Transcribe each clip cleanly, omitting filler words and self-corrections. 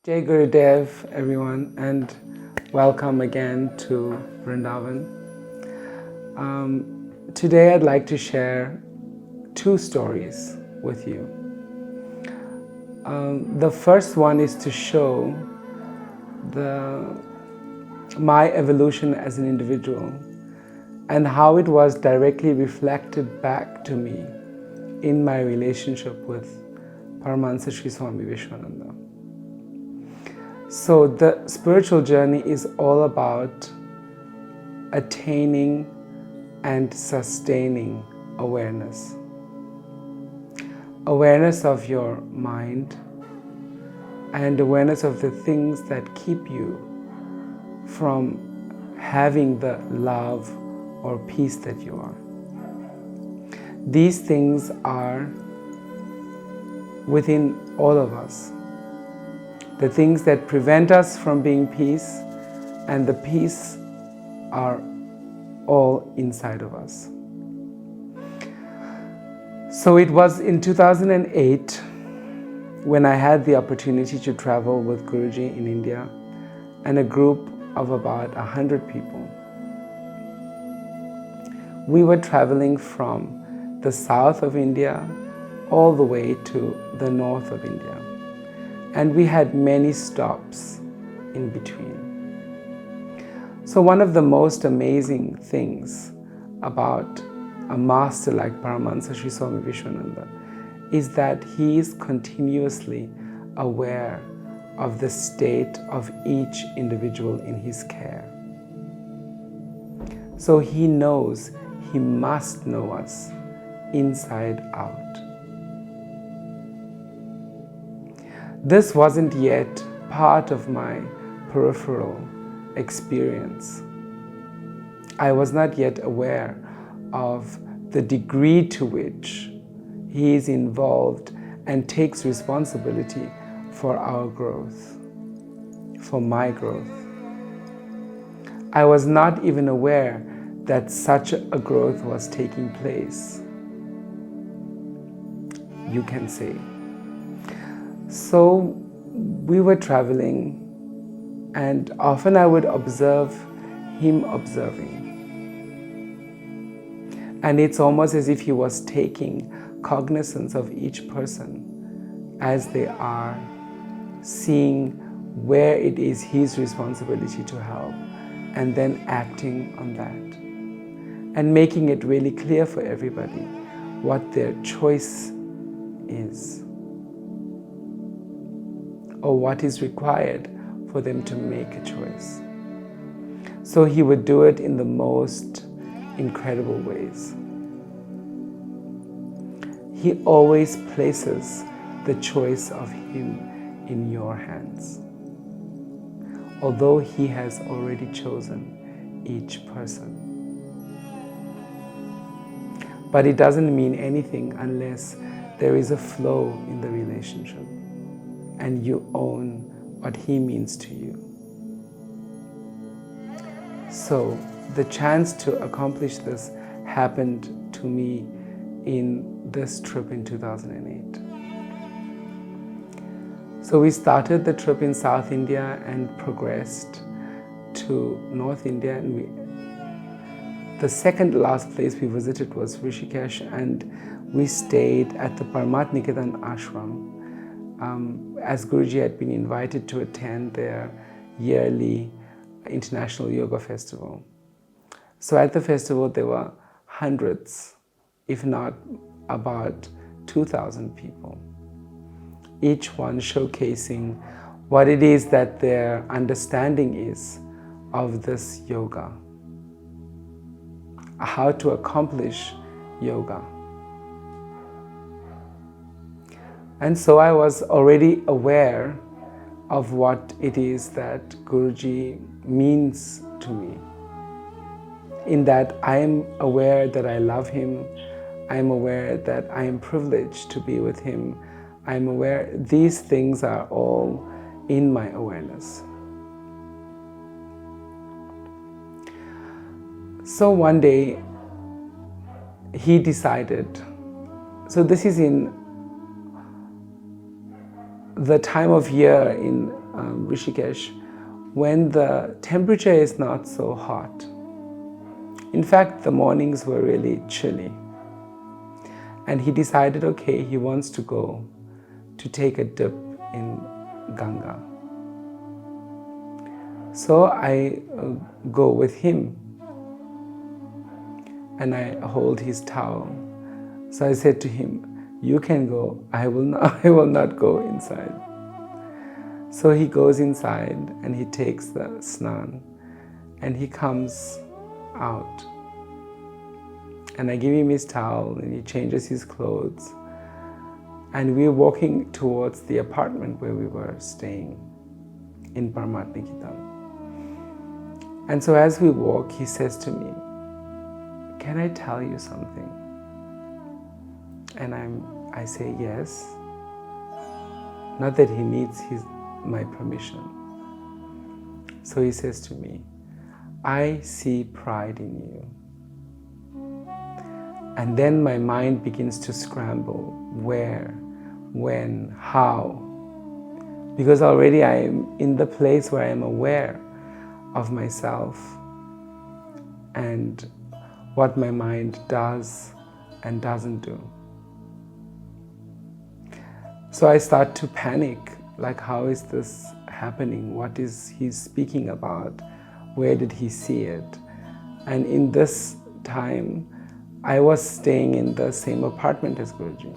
Jai Gurudev, everyone, and welcome again to Vrindavan. Today I'd like to share two stories with you. The first one is to show my evolution as an individual and how it was directly reflected back to me in my relationship with Paramahamsa Sri Swami Vishwananda. So the spiritual journey is all about attaining and sustaining awareness. Awareness of your mind and awareness of the things that keep you from having the love or peace that you are. These things are within all of us. The things that prevent us from being peace and the peace are all inside of us. So it was in 2008 when I had the opportunity to travel with Guruji in India and a group of about 100 people. We were traveling from the south of India all the way to the north of India. And we had many stops in between. So one of the most amazing things about a master like Paramahamsa Sri Swami Vishwananda is that he is continuously aware of the state of each individual in his care. So he knows, he must know us inside out. This wasn't yet part of my peripheral experience. I was not yet aware of the degree to which he is involved and takes responsibility for our growth, for my growth. I was not even aware that such a growth was taking place, you can say. So we were traveling, and often I would observe him observing. And it's almost as if he was taking cognizance of each person as they are, seeing where it is his responsibility to help, and then acting on that. And making it really clear for everybody what their choice is, or what is required for them to make a choice. So he would do it in the most incredible ways. He always places the choice of him in your hands, although he has already chosen each person. But it doesn't mean anything unless there is a flow in the relationship and you own what he means to you. So the chance to accomplish this happened to me in this trip in 2008. So we started the trip in South India and progressed to North India, and the second last place we visited was Rishikesh, and we stayed at the Paramatniketan ashram, as Guruji had been invited to attend their yearly International Yoga Festival. So at the festival there were hundreds, if not about 2,000 people, each one showcasing what it is that their understanding is of this yoga, how to accomplish yoga. And so I was already aware of what it is that Guruji means to me, in that I am aware that I love him, I am aware that I am privileged to be with him, I am aware these things are all in my awareness. So one day he decided, so this is in the time of year in Rishikesh when the temperature is not so hot. In fact, the mornings were really chilly. And he decided, okay, he wants to go to take a dip in Ganga. So I go with him and I hold his towel. So I said to him, you can go, I will not go inside. So he goes inside and he takes the snan and he comes out. And I give him his towel and he changes his clothes. And we're walking towards the apartment where we were staying in Paramatmanikitam. And so as we walk, he says to me, can I tell you something? And I say yes. Not that he needs my permission. So he says to me, I see pride in you. And then my mind begins to scramble. Where, when, how? Because already I am in the place where I am aware of myself and what my mind does and doesn't do. So I start to panic, like, how is this happening? What is he speaking about? Where did he see it? And in this time, I was staying in the same apartment as Guruji.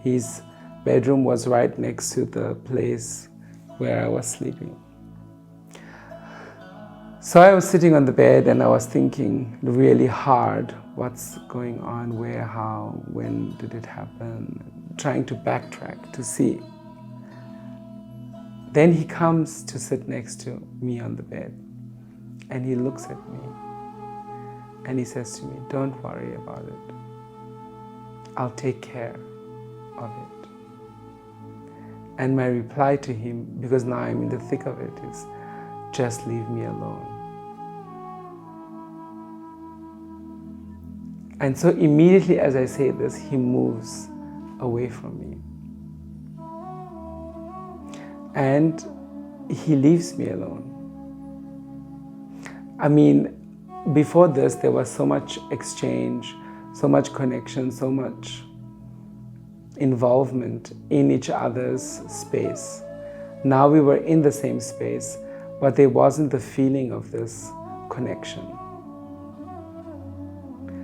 His bedroom was right next to the place where I was sleeping. So I was sitting on the bed and I was thinking really hard, what's going on, where, how, when did it happen? Trying to backtrack to see. Then he comes to sit next to me on the bed and he looks at me and he says to me, don't worry about it. I'll take care of it. And my reply to him, because now I'm in the thick of it, is just leave me alone. And so immediately as I say this, he moves away from me. And he leaves me alone. I mean, before this, there was so much exchange, so much connection, so much involvement in each other's space. Now we were in the same space, but there wasn't the feeling of this connection.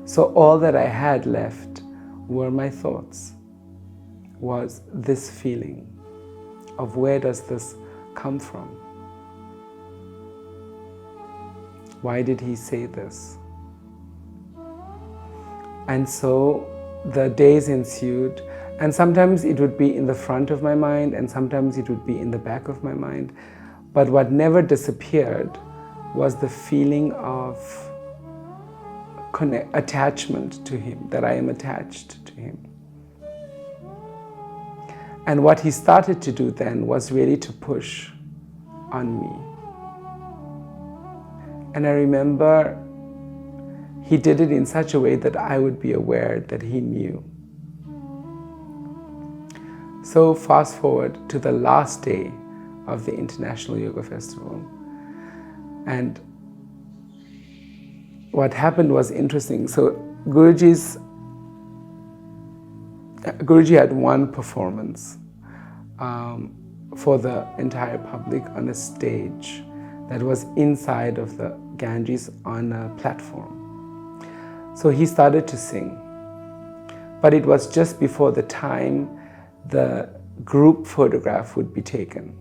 So all that I had left were my thoughts, was this feeling of where does this come from? Why did he say this? And so the days ensued, and sometimes it would be in the front of my mind and sometimes it would be in the back of my mind. But what never disappeared was the feeling of attachment to him, that I am attached to him. And what he started to do then was really to push on me. And I remember he did it in such a way that I would be aware that he knew. So fast forward to the last day of the International Yoga Festival. And what happened was interesting. So Guruji had one performance for the entire public on a stage that was inside of the Ganges on a platform. So he started to sing. But it was just before the time the group photograph would be taken.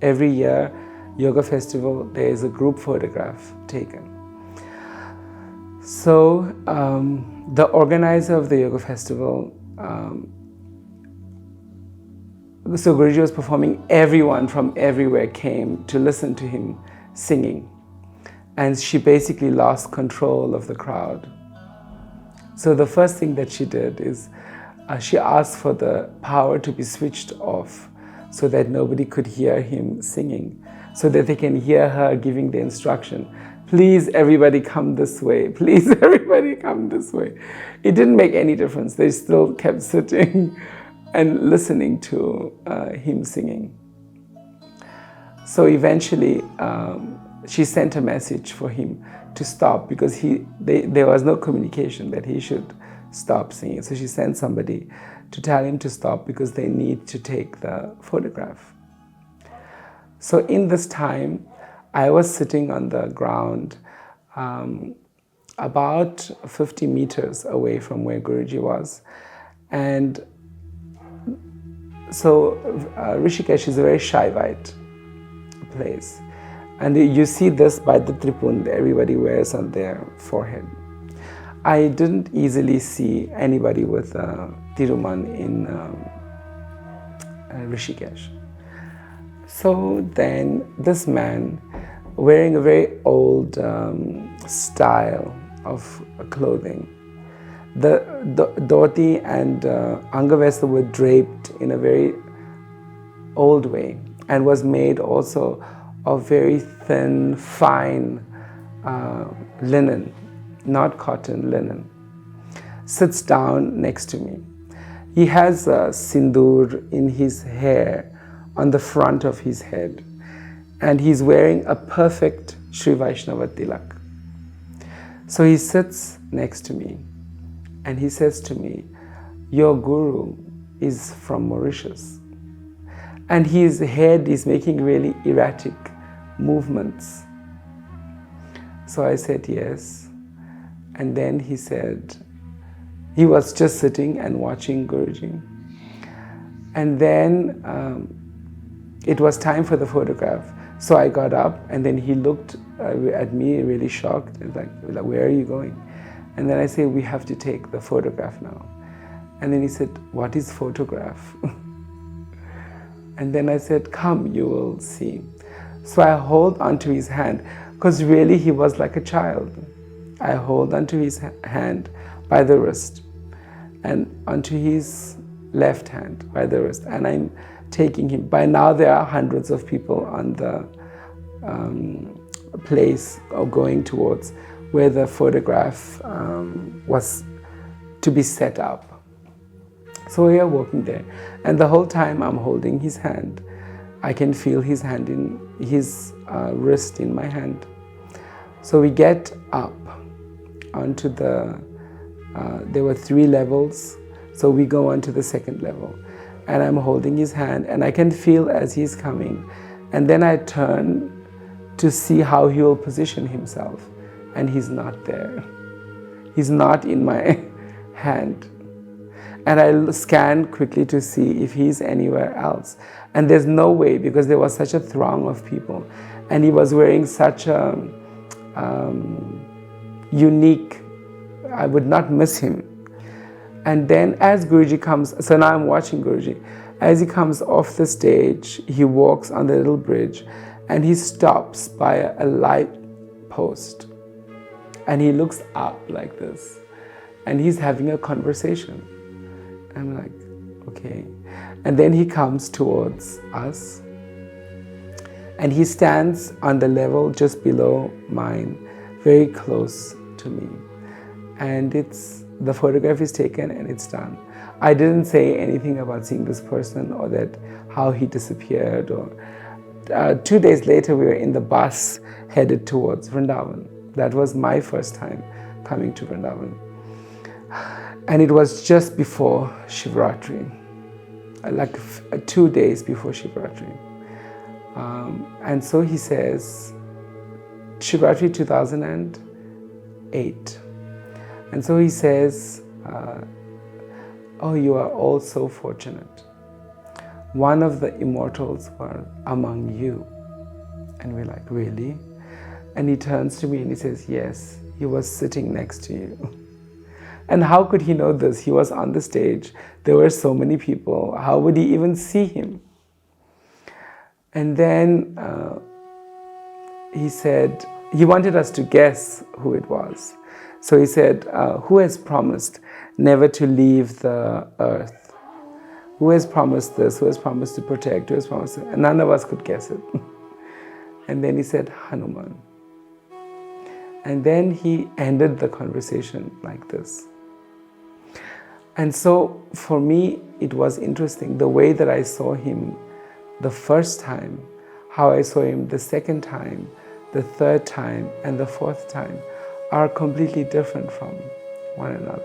Every year, Yoga Festival, there is a group photograph taken. So the organizer of the Yoga Festival, so Guruji was performing, everyone from everywhere came to listen to him singing. And she basically lost control of the crowd. So the first thing that she did is she asked for the power to be switched off so that nobody could hear him singing, so that they can hear her giving the instruction, please everybody come this way, please everybody come this way. It didn't make any difference. They still kept sitting and listening to him singing. So eventually, she sent a message for him to stop because there was no communication that he should stop singing. So she sent somebody to tell him to stop because they need to take the photograph. So in this time, I was sitting on the ground about 50 meters away from where Guruji was. And so Rishikesh is a very Shaivite place. And you see this by the tripund everybody wears on their forehead. I didn't easily see anybody with Tiruman in Rishikesh. So then this man, wearing a very old style of clothing, the dhoti and angavesta were draped in a very old way and was made also of very thin, fine linen, not cotton, linen. Sits down next to me. He has sindoor in his hair on the front of his head, and he's wearing a perfect Sri Vaishnava tilak. So he sits next to me and he says to me, "Your guru is from Mauritius." And his head is making really erratic movements. So I said yes. And then he said, he was just sitting and watching Guruji. And then it was time for the photograph. So I got up and then he looked at me really shocked and like, "Where are you going?" And then I say, "We have to take the photograph now." And then he said, "What is photograph?" And then I said, "Come, you will see." So I hold onto his hand, because really he was like a child. I hold onto his hand by the wrist and onto his left hand by the wrist, and I'm taking him. By now there are hundreds of people on the place or going towards where the photograph was to be set up. So we are walking there, and the whole time I'm holding his hand. I can feel his hand in his wrist in my hand. So we get up onto the, there were 3 levels, so we go onto the 2nd level. And I'm holding his hand, and I can feel as he's coming. And then I turn to see how he will position himself, and he's not there. He's not in my hand. And I scan quickly to see if he's anywhere else. And there's no way, because there was such a throng of people. And he was wearing such a unique, I would not miss him. And then as Guruji comes, so now I'm watching Guruji. As he comes off the stage, he walks on the little bridge and he stops by a light post. And he looks up like this. And he's having a conversation. I'm like, okay. And then he comes towards us. And he stands on the level just below mine, very close to me. And the photograph is taken and it's done. I didn't say anything about seeing this person or that how he disappeared. Or 2 days later, we were in the bus headed towards Vrindavan. That was my first time coming to Vrindavan. And it was just before Shivratri, like 2 days before Shivratri. And so he says, Shivratri 2008. And so he says, "Oh, you are all so fortunate. One of the immortals were among you." And we're like, "Really?" And he turns to me and he says, "Yes, he was sitting next to you." And how could he know this? He was on the stage. There were so many people. How would he even see him? And then he said, he wanted us to guess who it was. So he said, "Who has promised never to leave the earth? Who has promised this? Who has promised to protect? Who has promised?" And none of us could guess it. And then he said, "Hanuman." And then he ended the conversation like this. And so for me, it was interesting, the way that I saw him the first time, how I saw him the second time, the third time, and the fourth time are completely different from one another.